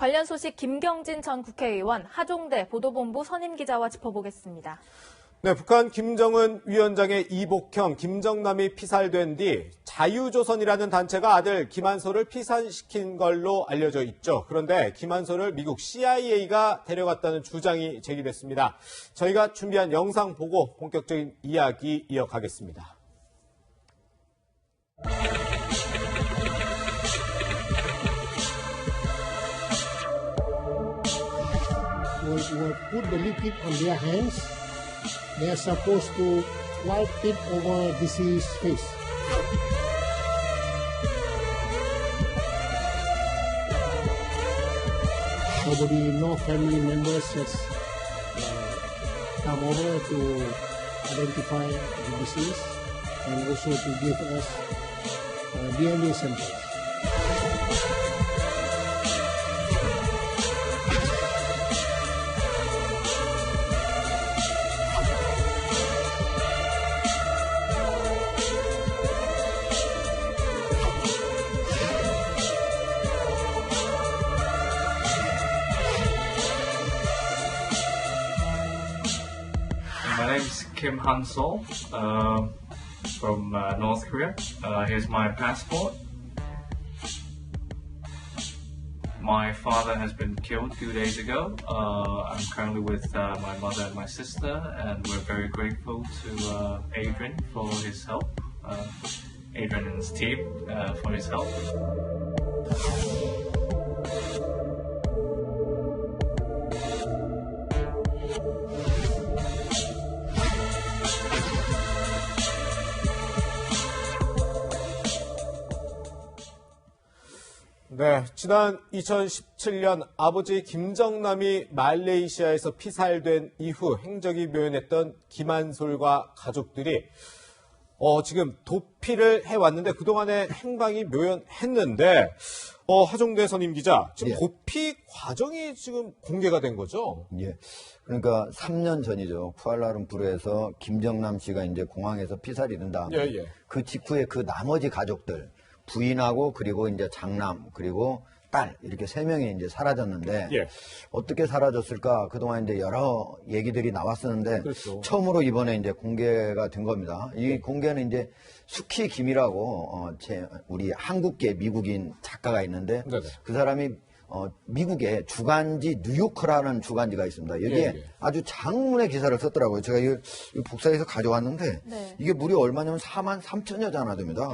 관련 소식 김경진 전 국회의원, 하종대 보도본부 선임기자와 짚어보겠습니다. 네, 북한 김정은 위원장의 이복형 김정남이 피살된 뒤 자유조선이라는 단체가 아들 김한솔을 피살시킨 걸로 알려져 있죠. 그런데 김한솔을 미국 CIA가 데려갔다는 주장이 제기됐습니다. 저희가 준비한 영상 보고 본격적인 이야기 이어가겠습니다. will put the liquid on their hands. They are supposed to wipe it over deceased face. Nobody, no family members has come over to identify the deceased and also to give us DNA samples. My name is Kim Han-sol from North Korea. Here's my passport. My father has been killed 2 days ago. I'm currently with my mother and my sister, and we're very grateful to Adrian for his help. Adrian and his team for his help. 네, 지난 2017년 아버지 김정남이 말레이시아에서 피살된 이후 행적이 묘연했던 김한솔과 가족들이 지금 도피를 해왔는데 그동안의 행방이 묘연했는데 하종대 선임 기자, 지금 도피 과정이 지금 공개가 된 거죠? 예. 그러니까 3년 전이죠. 쿠알라룸푸르에서 김정남 씨가 이제 공항에서 피살이 된 다음에 그 직후에 그 나머지 가족들 부인하고 그리고 이제 장남 그리고 딸 이렇게 3명이 이제 사라졌는데 어떻게 사라졌을까 그동안 이제 여러 얘기들이 나왔었는데 처음으로 이번에 이제 공개가 된 겁니다. 이 공개는 이제 수키 김이라고 우리 한국계 미국인 작가가 있는데 그 사람이 미국의 주간지 뉴요커라는 주간지가 있습니다. 여기에 아주 장문의 기사를 썼더라고요. 제가 이 복사해서 가져왔는데 이게 무려 얼마냐면 43,000여 자나 됩니다.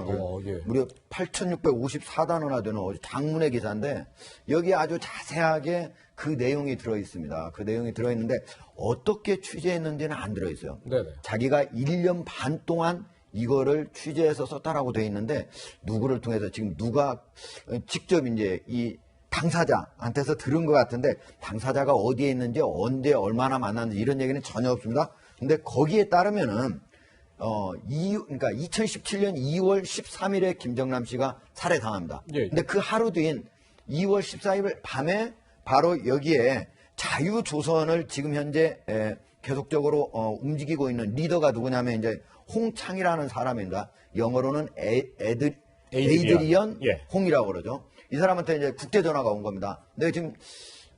무려 8,654단어나 되는 장문의 기사인데 여기에 아주 자세하게 그 내용이 들어있습니다. 그 내용이 들어있는데 어떻게 취재했는지는 안 들어있어요. 자기가 1년 반 동안 이거를 취재해서 썼다라고 되어 있는데 누구를 통해서 지금 누가 직접 이제 이 당사자한테서 들은 것 같은데 당사자가 어디에 있는지 언제 얼마나 만났는지 이런 얘기는 전혀 없습니다. 근데 거기에 따르면은 그러니까 2017년 2월 13일에 김정남 씨가 살해당합니다. 근데 그 하루 뒤인 2월 14일 밤에 바로 여기에 자유조선을 지금 현재 계속적으로 움직이고 있는 리더가 누구냐면 이제 홍창이라는 사람입니다. 영어로는 에이드리언 홍이라고 그러죠. 이 사람한테 이제 국대 전화가 온 겁니다. 내가 지금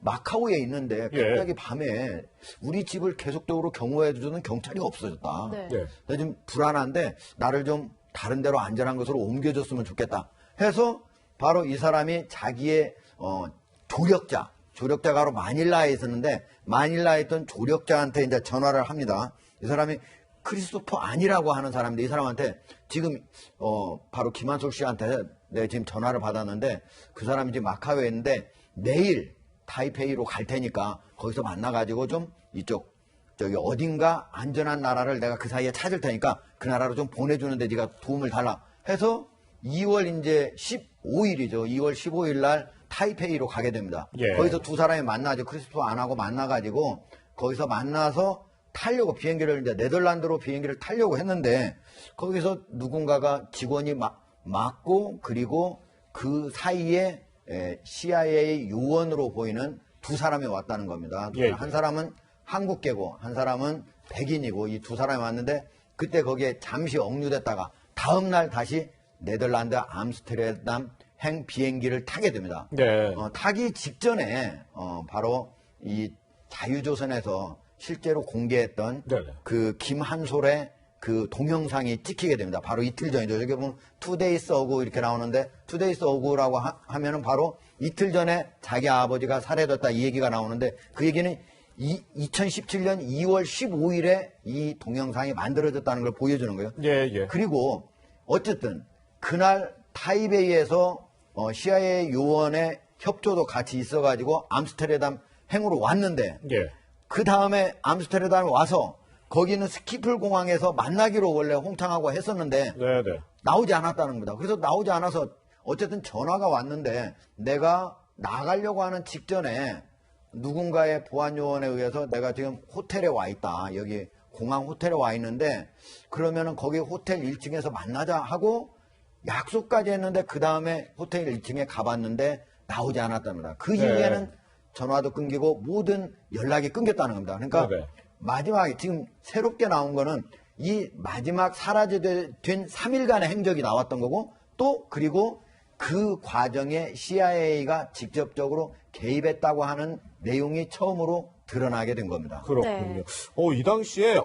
마카오에 있는데 갑자기 밤에 우리 집을 계속적으로 경호해주는 경찰이 없어졌다. 내가 지금 불안한데 나를 좀 다른 데로 안전한 곳으로 옮겨줬으면 좋겠다. 해서 바로 이 사람이 자기의 조력자가 바로 마닐라에 있었는데 마닐라에 있던 조력자한테 이제 전화를 합니다. 이 사람이 크리스토퍼 안이라고 하는 사람인데 이 사람한테 지금 바로 김한솔 씨한테 내가 지금 전화를 받았는데 그 사람이 지금 마카오에 있는데 내일 타이페이로 갈 테니까 거기서 만나가지고 좀 저기 어딘가 안전한 나라를 내가 그 사이에 찾을 테니까 그 나라로 좀 보내주는데 네가 도움을 달라 해서 2월 이제 15일이죠. 2월 15일 날 타이페이로 가게 됩니다. 거기서 두 사람이 만나죠. 크리스토퍼 안하고 만나가지고 거기서 만나서 타려고 비행기를 이제 네덜란드로 비행기를 타려고 했는데 거기서 누군가가 직원이 맞고 그리고 그 사이에 CIA 요원으로 보이는 두 사람이 왔다는 겁니다. 한 사람은 한국계고 한 사람은 백인이고 이 두 사람이 왔는데 그때 거기에 잠시 억류됐다가 다음날 다시 네덜란드 암스테르담 행 비행기를 타게 됩니다. 네. 타기 직전에 바로 이 자유조선에서 실제로 공개했던 네네. 그 김한솔의 그 동영상이 찍히게 됩니다. 바로 이틀 전이죠. 여기 보면 2days ago 이렇게 나오는데 2days ago라고 하면은 바로 이틀 전에 자기 아버지가 살해됐다 이 얘기가 나오는데 그 얘기는 2017년 2월 15일에 이 동영상이 만들어졌다는 걸 보여주는 거예요. 예, 예. 그리고 어쨌든 그날 타이베이에서 CIA 요원의 협조도 같이 있어가지고 암스테르담 행으로 왔는데 예. 그 다음에 암스테르담 와서 거기는 스키플 공항에서 만나기로 원래 홍탕하고 했었는데 네네. 나오지 않았다는 겁니다. 그래서 나오지 않아서 어쨌든 전화가 왔는데 내가 나가려고 하는 직전에 누군가의 보안요원에 의해서 내가 지금 호텔에 와 있다. 여기 공항 호텔에 와 있는데 그러면은 거기 호텔 1층에서 만나자 하고 약속까지 했는데 그 다음에 호텔 1층에 가봤는데 나오지 않았답니다. 그 이후에는 전화도 끊기고 모든 연락이 끊겼다는 겁니다. 그러니까 네네. 마지막에 지금 새롭게 나온 거는 이 마지막 사라지게 된 3일간의 행적이 나왔던 거고 또 그리고 그 과정에 CIA가 직접적으로 개입했다고 하는 내용이 처음으로 드러나게 된 겁니다. 그렇군요. 네. 이 당시에,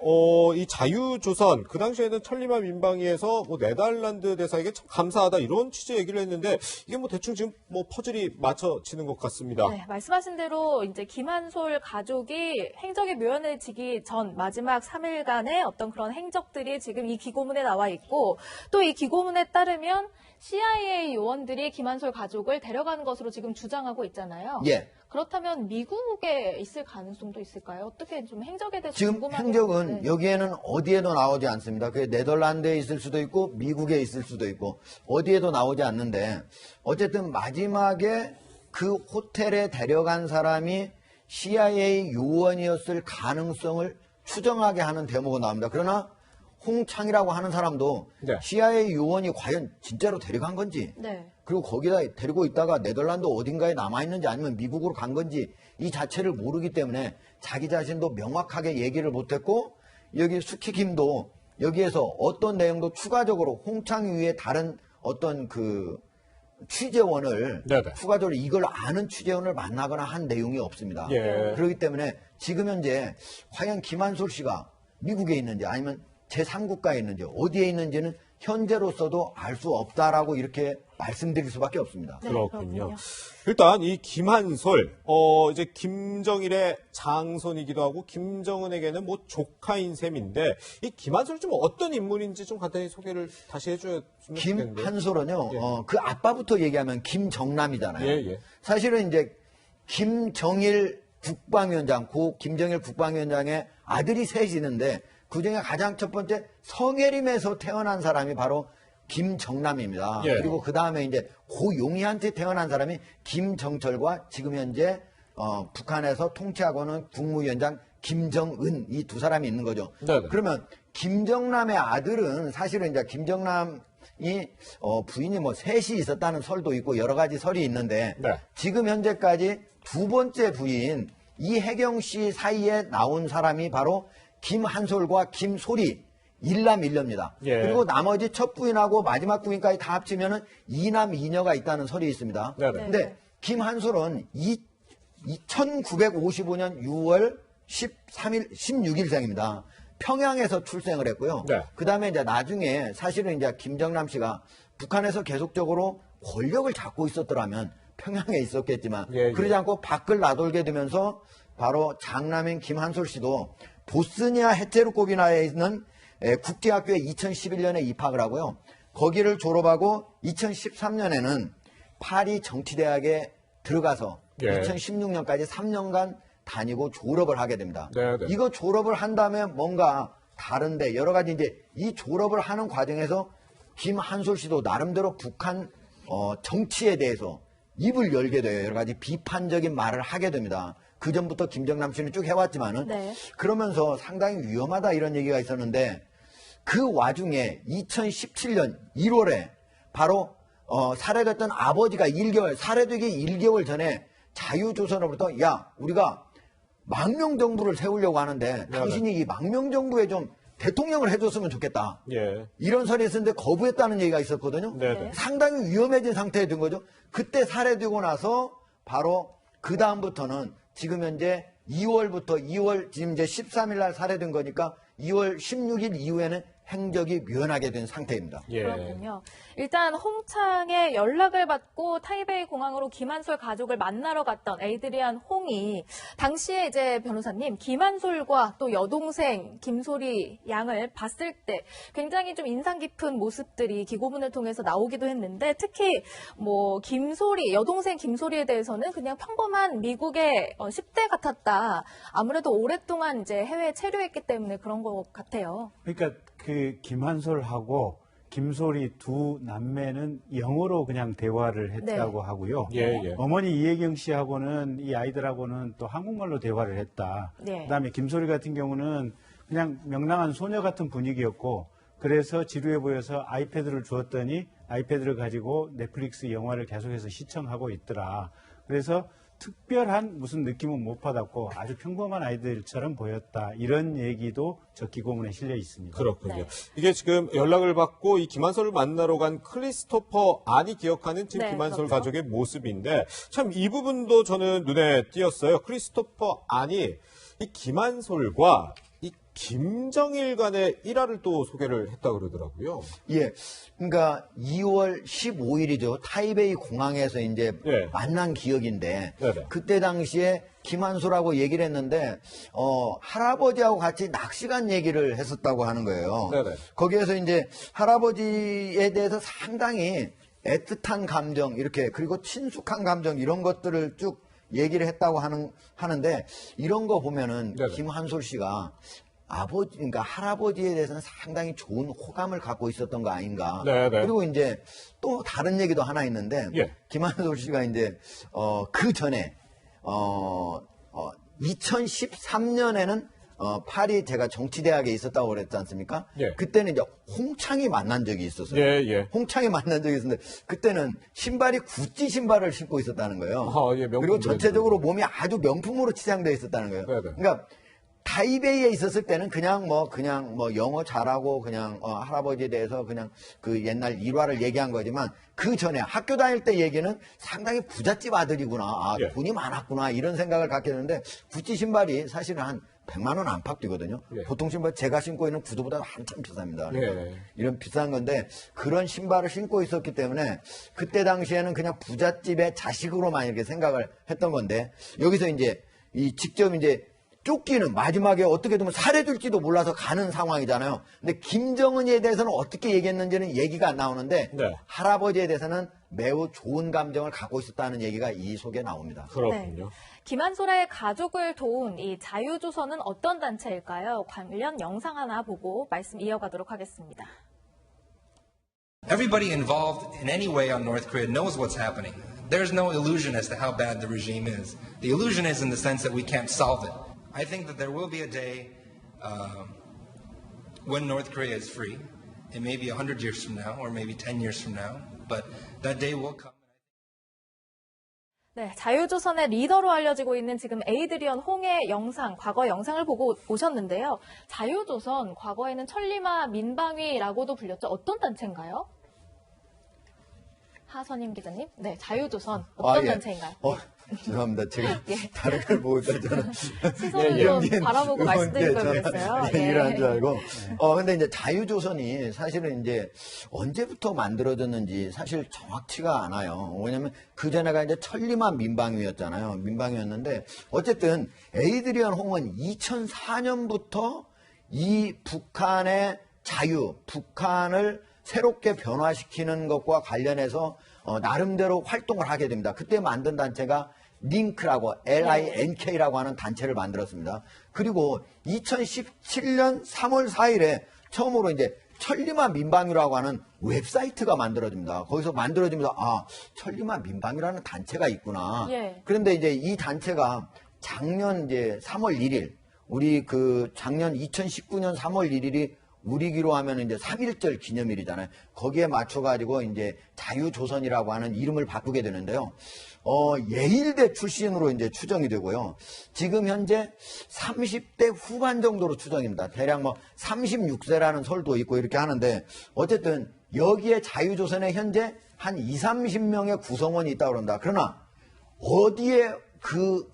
이 자유조선, 그 당시에는 천리만 민방위에서 뭐 네덜란드 대사에게 참 감사하다 이런 취지의 얘기를 했는데 이게 뭐 대충 지금 뭐 퍼즐이 맞춰지는 것 같습니다. 네, 말씀하신 대로 이제 김한솔 가족이 행적이 묘연해지기 전 마지막 3일간의 어떤 그런 행적들이 지금 이 기고문에 나와 있고 또 이 기고문에 따르면 CIA 요원들이 김한솔 가족을 데려가는 것으로 지금 주장하고 있잖아요. 예. 그렇다면 미국에 있을 가능성도 있을까요? 어떻게 좀 행적에 대해서 지금 궁금하긴 행적은 한데. 여기에는 어디에도 나오지 않습니다. 그게 네덜란드에 있을 수도 있고 미국에 있을 수도 있고 어디에도 나오지 않는데 어쨌든 마지막에 그 호텔에 데려간 사람이 CIA 요원이었을 가능성을 추정하게 하는 대목은 나옵니다. 그러나 홍창이라고 하는 사람도 네. CIA 요원이 과연 진짜로 데려간 건지 네. 그리고 거기다 데리고 있다가 네덜란드 어딘가에 남아있는지 아니면 미국으로 간 건지 이 자체를 모르기 때문에 자기 자신도 명확하게 얘기를 못했고 여기 수키김도 여기에서 어떤 내용도 추가적으로 홍창 위에 다른 어떤 그 취재원을 네네. 추가적으로 이걸 아는 취재원을 만나거나 한 내용이 없습니다. 예. 그렇기 때문에 지금 현재 과연 김한솔 씨가 미국에 있는지 아니면 제3국가에 있는지 어디에 있는지는 현재로서도 알 수 없다라고 이렇게 말씀드릴 수밖에 없습니다. 네, 그렇군요. 일단 이 김한솔, 이제 김정일의 장손이기도 하고 김정은에게는 뭐 조카인 셈인데 이 김한솔 좀 어떤 인물인지 좀 간단히 소개를 다시 해주셨으면 좋겠는데요. 김한솔은요, 예. 그 아빠부터 얘기하면 김정남이잖아요. 예, 예. 사실은 이제 김정일 국방위원장, 고 김정일 국방위원장의 아들이 셋이 있는데 그 중에 가장 첫 번째 성해림에서 태어난 사람이 바로 김정남입니다. 예. 그리고 그 다음에 이제 고용희한테 태어난 사람이 김정철과 지금 현재 북한에서 통치하고는 국무위원장 김정은 이 두 사람이 있는 거죠. 네네. 그러면 김정남의 아들은 사실은 이제 김정남이 부인이 뭐 셋이 있었다는 설도 있고 여러 가지 설이 있는데 네. 지금 현재까지 두 번째 부인 이혜경 씨 사이에 나온 사람이 바로 김한솔과 김소리 일남 일녀입니다. 예. 그리고 나머지 첫 부인하고 마지막 부인까지 다 합치면은 이남 이녀가 있다는 설이 있습니다. 네네. 근데 김한솔은 1955년 6월 13일, 16일생입니다. 평양에서 출생을 했고요. 네. 그 다음에 이제 나중에 사실은 이제 김정남 씨가 북한에서 계속적으로 권력을 잡고 있었더라면 평양에 있었겠지만 예, 예. 그러지 않고 밖을 나돌게 되면서 바로 장남인 김한솔 씨도 보스니아 헤체르고비나에 있는 국제학교에 2011년에 입학을 하고요. 거기를 졸업하고 2013년에는 파리 정치대학에 들어가서 예. 2016년까지 3년간 다니고 졸업을 하게 됩니다. 네네. 이거 졸업을 한 다음에 뭔가 다른데 여러 가지 이제 이 졸업을 하는 과정에서 김한솔 씨도 나름대로 북한 정치에 대해서 입을 열게 돼요. 여러 가지 비판적인 말을 하게 됩니다. 그 전부터 김정남 씨는 쭉 해왔지만은 네. 그러면서 상당히 위험하다 이런 얘기가 있었는데 그 와중에 2017년 1월에 바로 살해됐던 아버지가 살해되기 1개월 전에 자유조선으로부터 야 우리가 망명정부를 세우려고 하는데 당신이 이 망명정부에 좀 대통령을 해줬으면 좋겠다. 예. 이런 설이 있었는데 거부했다는 얘기가 있었거든요. 네네. 상당히 위험해진 상태에 든 거죠. 그때 살해되고 나서 바로 그 다음부터는 지금 현재 2월부터 2월 지금 이제 13일 날 살해된 거니까 2월 16일 이후에는 행적이 묘연하게 된 상태입니다. 예. 그렇군요. 일단 홍창의 연락을 받고 타이베이 공항으로 김한솔 가족을 만나러 갔던 에이드리안 홍이 당시에 이제 변호사님 김한솔과 또 여동생 김소리 양을 봤을 때 굉장히 좀 인상 깊은 모습들이 기고문을 통해서 나오기도 했는데 특히 뭐 김소리 여동생 김소리에 대해서는 그냥 평범한 미국의 10대 같았다. 아무래도 오랫동안 이제 해외에 체류했기 때문에 그런 것 같아요. 그러니까 그 김한솔하고 김소리 두 남매는 영어로 그냥 대화를 했다고 네. 하고요. 예, 예. 어머니 이혜경 씨하고는 이 아이들하고는 또 한국말로 대화를 했다. 네. 그다음에 김소리 같은 경우는 그냥 명랑한 소녀 같은 분위기였고 그래서 지루해 보여서 아이패드를 주었더니 아이패드를 가지고 넷플릭스 영화를 계속해서 시청하고 있더라. 그래서 특별한 무슨 느낌은 못 받았고 아주 평범한 아이들처럼 보였다. 이런 얘기도 저 기고문에 실려 있습니다. 그렇군요. 네. 이게 지금 연락을 받고 이 김한솔을 만나러 간 크리스토퍼 안이 기억하는 지금 네, 김한솔 그렇죠. 가족의 모습인데 참 이 부분도 저는 눈에 띄었어요. 크리스토퍼 안이 이 김한솔과 이 김정일 간의 일화를 또 소개를 했다 그러더라고요. 예. 그러니까 2월 15일이죠. 타이베이 공항에서 이제 네. 만난 기억인데 네네. 그때 당시에 김한솔하고 얘기를 했는데 할아버지하고 같이 낚시간 얘기를 했었다고 하는 거예요. 네네. 거기에서 이제 할아버지에 대해서 상당히 애틋한 감정 이렇게 그리고 친숙한 감정 이런 것들을 쭉 얘기를 했다고 하는데 이런 거 보면은 네네. 김한솔 씨가 아버지, 그러니까 할아버지에 대해서는 상당히 좋은 호감을 갖고 있었던 거 아닌가. 네네. 그리고 이제 또 다른 얘기도 하나 있는데, 예. 김한솔 씨가 이제, 그 전에, 2013년에는 파리 제가 정치대학에 있었다고 그랬지 않습니까? 예. 그때는 이제 홍창이 만난 적이 있었어요. 예, 예. 홍창이 만난 적이 있었는데, 그때는 신발이 구찌 신발을 신고 있었다는 거예요. 아, 예, 명품 그리고 브랜드. 전체적으로 몸이 아주 명품으로 치장되어 있었다는 거예요. 네네. 그러니까 타이베이에 있었을 때는 그냥 뭐 영어 잘하고 그냥 할아버지에 대해서 그냥 그 옛날 일화를 얘기한 거지만 그 전에 학교 다닐 때 얘기는 상당히 부잣집 아들이구나. 아, 예. 돈이 많았구나. 이런 생각을 갖게 되는데 구찌 신발이 사실은 한 100만 원 안팎 뛰거든요. 예. 보통 신발 제가 신고 있는 구두보다 한참 비쌉니다. 예. 이런 비싼 건데 그런 신발을 신고 있었기 때문에 그때 당시에는 그냥 부잣집의 자식으로만 이렇게 생각을 했던 건데 여기서 이제 이 직접 이제 쫓기는 마지막에 어떻게 되면 살해될지도 몰라서 가는 상황이잖아요. 근데 김정은에 대해서는 어떻게 얘기했는지는 얘기가 안 나오는데 네. 할아버지에 대해서는 매우 좋은 감정을 갖고 있었다는 얘기가 이 속에 나옵니다. 그렇군요. 김한솔의 가족을 도운 이 자유조선은 어떤 단체일까요? 관련 영상 하나 보고 말씀 이어가도록 하겠습니다. Everybody involved in any way on North Korea knows what's happening. There's no illusion as to how bad the regime is. The illusion is in the sense that we can't solve it. I think that there will be a day when North Korea is free. It may be 100 years from now or maybe 10 years from now, but that day will come. 네, 자유조선의 리더로 알려지고 있는 지금 에이드리언 홍의 영상, 과거 영상을 보고 오셨는데요. 자유조선, 과거에는 천리마 민방위라고도 불렸죠. 어떤 단체인가요? 하선임 기자님? 네, 자유조선 어떤 예. 단체인가요? 죄송합니다. 제가 예. 다른 걸 보고 있다 저는 시선을 좀 바라보고 말씀드린 걸 그랬어요. 얘기를 한 줄 예. 알고. 근데 이제 자유조선이 사실은 이제 언제부터 만들어졌는지 사실 정확치가 않아요. 왜냐면 그 전에가 이제 천리만 민방위였잖아요. 민방위였는데 어쨌든 에이드리언 홍은 2004년부터 이 북한의 자유, 북한을 새롭게 변화시키는 것과 관련해서 나름대로 활동을 하게 됩니다. 그때 만든 단체가 링크라고 LINK라고 하는 단체를 만들었습니다. 그리고 2017년 3월 4일에 처음으로 이제 천리마 민방위라고 하는 웹사이트가 만들어집니다. 거기서 만들어지면서 천리마 민방위라는 단체가 있구나. 예. 그런데 이제 이 단체가 작년 이제 3월 1일 우리 그 작년 2019년 3월 1일이 우리기로 하면 이제 3.1절 기념일이잖아요. 거기에 맞춰가지고 이제 자유조선이라고 하는 이름을 바꾸게 되는데요. 예일대 출신으로 이제 추정이 되고요. 지금 현재 30대 후반 정도로 추정입니다. 대략 뭐 36세라는 설도 있고 이렇게 하는데 어쨌든 여기에 자유조선에 현재 한 30명의 구성원이 있다고 그런다. 그러나 어디에 그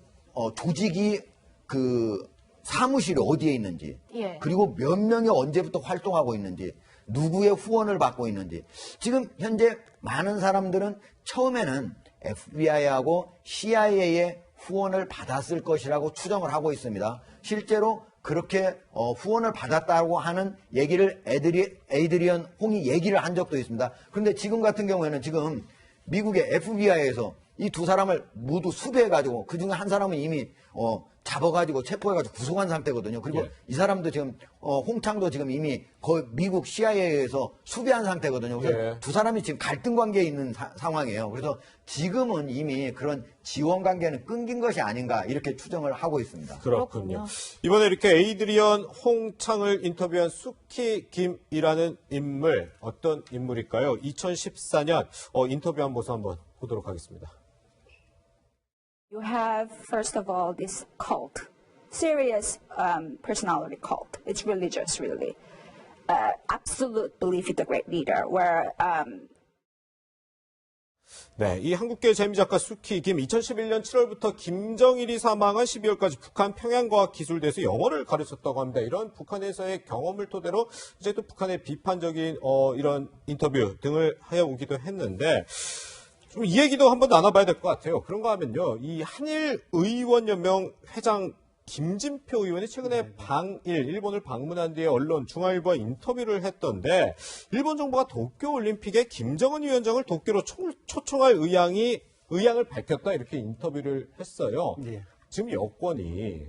조직이 그 사무실이 어디에 있는지 예. 그리고 몇 명이 언제부터 활동하고 있는지 누구의 후원을 받고 있는지 지금 현재 많은 사람들은 처음에는 FBI하고 CIA의 후원을 받았을 것이라고 추정을 하고 있습니다. 실제로 그렇게 후원을 받았다고 하는 얘기를 에이드리언 홍이 얘기를 한 적도 있습니다. 그런데 지금 같은 경우에는 지금 미국의 FBI에서 이 두 사람을 모두 수배해가지고 그 중에 한 사람은 이미 잡아가지고 체포해가지고 구속한 상태거든요. 그리고 예. 이 사람도 지금 홍창도 지금 이미 미국 CIA에서 수배한 상태거든요. 그래서 예. 두 사람이 지금 갈등 관계에 있는 상황이에요. 그래서 지금은 이미 그런 지원 관계는 끊긴 것이 아닌가 이렇게 추정을 하고 있습니다. 그렇군요. 이번에 이렇게 에이드리언 홍창을 인터뷰한 수키 김이라는 인물 어떤 인물일까요? 2014년 인터뷰 한 모습 한번 보도록 하겠습니다. You have, first of all, this cult, serious personality cult. It's religious, really. Absolute belief in the great leader, where 네, 이 한국계 재미작가 수키 김 2011년 7월부터 김정일이 사망한 12월까지 북한 평양과학 기술대에서 영어를 가르쳤다고 합니다. 이런 북한에서의 경험을 토대로 이제 또 북한의 비판적인 이런 인터뷰 등을 해오기도 했는데 좀 이 얘기도 한번 나눠봐야 될 것 같아요. 그런가 하면요, 이 한일의원연맹 회장 김진표 의원이 최근에 일본을 방문한 뒤에 언론 중앙일보와 인터뷰를 했던데 일본 정부가 도쿄올림픽에 김정은 위원장을 도쿄로 초청할 의향을 밝혔다 이렇게 인터뷰를 했어요. 예. 지금 여권이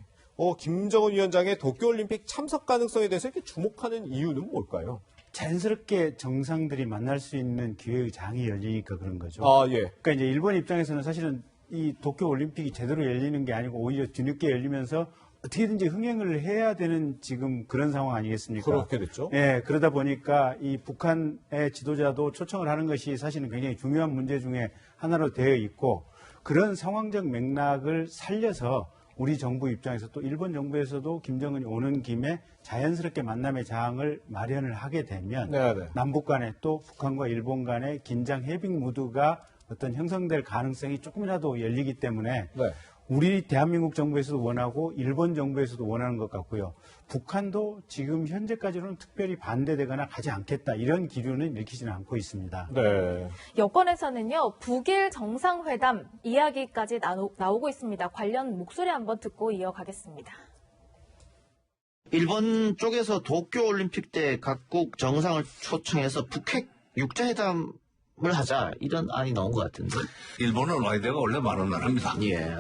김정은 위원장의 도쿄올림픽 참석 가능성에 대해서 이렇게 주목하는 이유는 뭘까요? 자연스럽게 정상들이 만날 수 있는 기회의 장이 열리니까 그런 거죠. 아, 예. 그러니까 이제 일본 입장에서는 사실은 이 도쿄 올림픽이 제대로 열리는 게 아니고 오히려 뒤늦게 열리면서 어떻게든지 흥행을 해야 되는 지금 그런 상황 아니겠습니까? 그렇게 됐죠. 예, 그러다 보니까 이 북한의 지도자도 초청을 하는 것이 사실은 굉장히 중요한 문제 중에 하나로 되어 있고 그런 상황적 맥락을 살려서 우리 정부 입장에서 또 일본 정부에서도 김정은이 오는 김에 자연스럽게 만남의 장을 마련을 하게 되면 네네. 남북 간에 또 북한과 일본 간의 긴장 해빙 무드가 어떤 형성될 가능성이 조금이라도 열리기 때문에 네. 우리 대한민국 정부에서도 원하고 일본 정부에서도 원하는 것 같고요. 북한도 지금 현재까지는 특별히 반대되거나 가지 않겠다 이런 기류는 읽히지는 않고 있습니다. 네. 여권에서는요, 북일 정상회담 이야기까지 나오고 있습니다. 관련 목소리 한번 듣고 이어가겠습니다. 일본 쪽에서 도쿄올림픽 때 각국 정상을 초청해서 북핵 육자회담을 하자 이런 안이 나온 것 같은데. 일본은 와이드가 원래 많은 나라입니다. 예.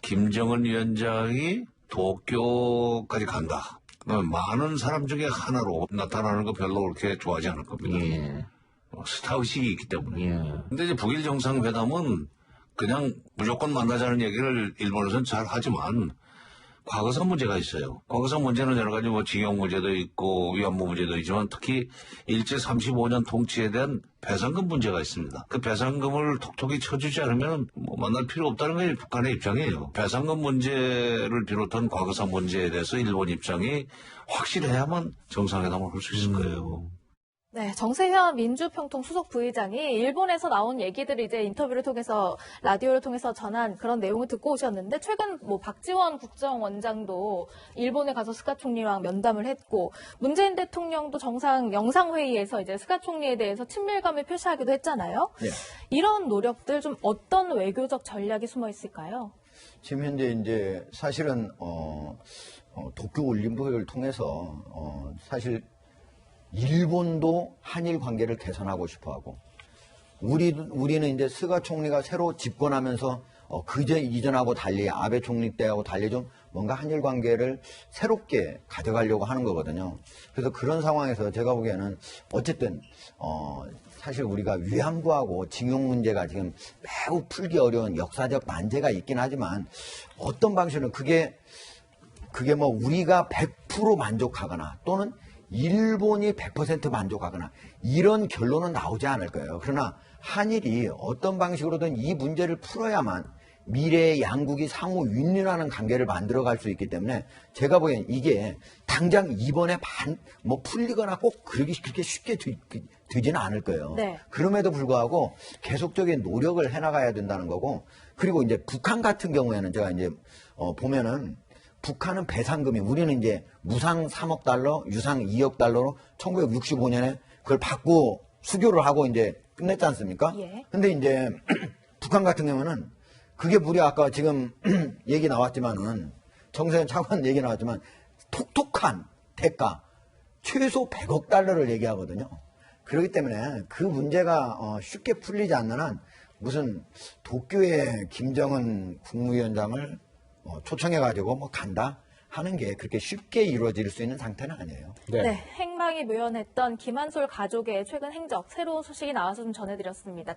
김정은 위원장이 도쿄까지 간다. 많은 사람 중에 하나로 나타나는 거 별로 그렇게 좋아하지 않을 겁니다. 예. 스타의식이 있기 때문에. 예. 근데 이제 북일 정상회담은 그냥 무조건 만나자는 얘기를 일본에서는 잘 하지만 과거사 문제가 있어요. 과거사 문제는 여러 가지 징용 문제도 있고 위안부 문제도 있지만 특히 일제 35년 통치에 대한 배상금 문제가 있습니다. 그 배상금을 톡톡히 쳐주지 않으면 만날 필요 없다는 게 북한의 입장이에요. 배상금 문제를 비롯한 과거사 문제에 대해서 일본 입장이 확실해야만 정상회담을 할 수 있을 거예요. 네, 정세현 민주평통 수석 부의장이 일본에서 나온 얘기들을 이제 인터뷰를 통해서 라디오를 통해서 전한 그런 내용을 듣고 오셨는데 최근 박지원 국정원장도 일본에 가서 스가 총리랑 면담을 했고 문재인 대통령도 정상 영상회의에서 이제 스가 총리에 대해서 친밀감을 표시하기도 했잖아요. 네. 이런 노력들 좀 어떤 외교적 전략이 숨어 있을까요? 지금 현재 이제 사실은 도쿄 올림픽을 통해서 사실 일본도 한일 관계를 개선하고 싶어하고 우리는 이제 스가 총리가 새로 집권하면서 이전하고 달리 아베 총리 때하고 달리 좀 뭔가 한일 관계를 새롭게 가져가려고 하는 거거든요. 그래서 그런 상황에서 제가 보기에는 어쨌든 사실 우리가 위안부하고 징용 문제가 지금 매우 풀기 어려운 역사적 난제가 있긴 하지만 어떤 방식으로는 그게 우리가 100% 만족하거나 또는 일본이 100% 만족하거나 이런 결론은 나오지 않을 거예요. 그러나 한일이 어떤 방식으로든 이 문제를 풀어야만 미래의 양국이 상호 윈윈하는 관계를 만들어갈 수 있기 때문에 제가 보기엔 이게 당장 이번에 풀리거나 꼭 그렇게 쉽게 되지는 않을 거예요. 네. 그럼에도 불구하고 계속적인 노력을 해나가야 된다는 거고, 그리고 이제 북한 같은 경우에는 제가 이제 보면은 북한은 배상금이, 우리는 이제 무상 3억 달러, 유상 2억 달러로 1965년에 그걸 받고 수교를 하고 이제 끝냈지 않습니까? 예. 근데 이제 북한 같은 경우는 그게 무려 아까 지금 얘기 나왔지만은 정세현 차관 얘기 나왔지만 톡톡한 대가 최소 100억 달러를 얘기하거든요. 그렇기 때문에 그 문제가 쉽게 풀리지 않는 한 무슨 도쿄의 김정은 국무위원장을 초청해가지고 간다 하는 게 그렇게 쉽게 이루어질 수 있는 상태는 아니에요. 네, 행방이 묘연했던 김한솔 가족의 최근 행적, 새로운 소식이 나와서 좀 전해드렸습니다.